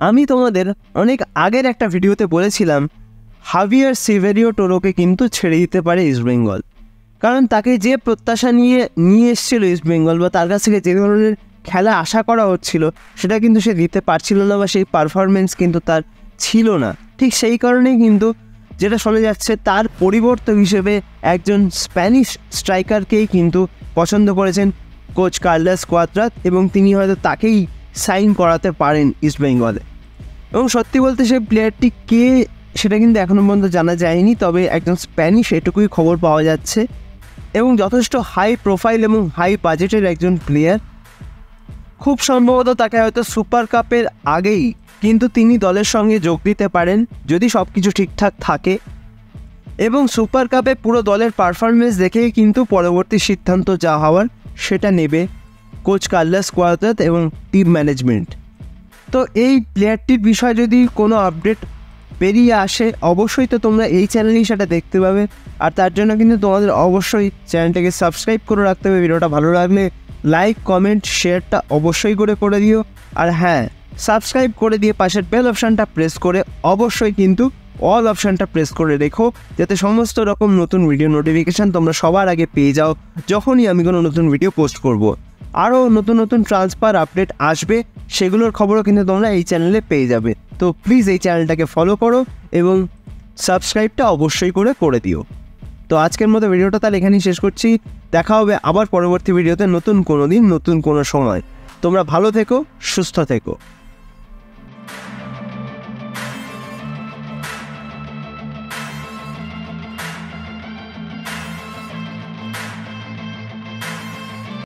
আমি তোমাদের অনেক আগের একটা ভিডিওতে বলেছিলাম হাভিয়ার সেভেরিও টোরোকে কিন্তু ছেড়ে দিতে পারে ইস্টবেঙ্গল, কারণ তাকে যে প্রত্যাশা নিয়ে এসেছিল ইস্টবেঙ্গল বা তার কাছ থেকে যে ধরনের খেলা আশা করা হচ্ছিল সেটা কিন্তু সে দিতে পারছিল না বা সেই পারফরমেন্স কিন্তু তার ছিল না। ঠিক সেই কারণেই কিন্তু যেটা শোনা যাচ্ছে তার পরিবর্তক হিসেবে একজন স্প্যানিশ স্ট্রাইকারকেই কিন্তু পছন্দ করেছেন কোচ কার্লোস কোয়াদ্রাত এবং তিনি হয়তো তাকেই সাইন করাতে পারেন ইস্টবেঙ্গলে। এবং সত্যি বলতে সেই প্লেয়ারটি কে সেটা কিন্তু এখনও পর্যন্ত জানা যায়নি, তবে একজন স্প্যানিশ এটুকুই খবর পাওয়া যাচ্ছে এবং যথেষ্ট হাই প্রোফাইল এবং হাই বাজেটের একজন প্লেয়ার। খুব সম্ভবত তাকে হয়তো সুপার কাপের আগেই কিন্তু তিনি দলের সঙ্গে যোগ দিতে পারেন যদি সব কিছু ঠিকঠাক থাকে, এবং সুপার কাপে পুরো দলের পারফরমেন্স দেখেই কিন্তু পরবর্তী সিদ্ধান্ত যা হওয়ার সেটা নেবে কোচ কার্লোস কোয়াদ্রাত এবং টিম ম্যানেজমেন্ট। তো এই প্লেয়ারটির বিষয়ে যদি কোনো আপডেট বেরিয়ে আসে অবশ্যই তো তোমরা এই চ্যানেলেই সেটা দেখতে পাবে, আর তার জন্য কিন্তু তোমাদের অবশ্যই চ্যানেলটাকে সাবস্ক্রাইব করে রাখতে হবে। ভিডিওটা ভালো লাগলে লাইক কমেন্ট শেয়ারটা অবশ্যই করে দিও, আর হ্যাঁ সাবস্ক্রাইব করে দিয়ে পাশের বেল অপশানটা প্রেস করে অবশ্যই কিন্তু অল অপশানটা প্রেস করে রেখো, যাতে সমস্ত রকম নতুন ভিডিও নোটিফিকেশান তোমরা সবার আগে পেয়ে যাও যখনই আমি কোনো নতুন ভিডিও পোস্ট করব। আরও নতুন নতুন ট্রান্সফার আপডেট আসবে, সেগুলোর খবরও কিন্তু তোমরা এই চ্যানেলে পেয়ে যাবে। তো প্লিজ এই চ্যানেলটাকে ফলো করো এবং সাবস্ক্রাইবটা অবশ্যই করে দিও। তো আজকের মতো ভিডিওটা তাহলে এখানেই শেষ করছি। দেখা হবে আবার পরবর্তী ভিডিওতে নতুন কোনো দিন নতুন কোনো সময়। তোমরা ভালো থেকো, সুস্থ থেকো।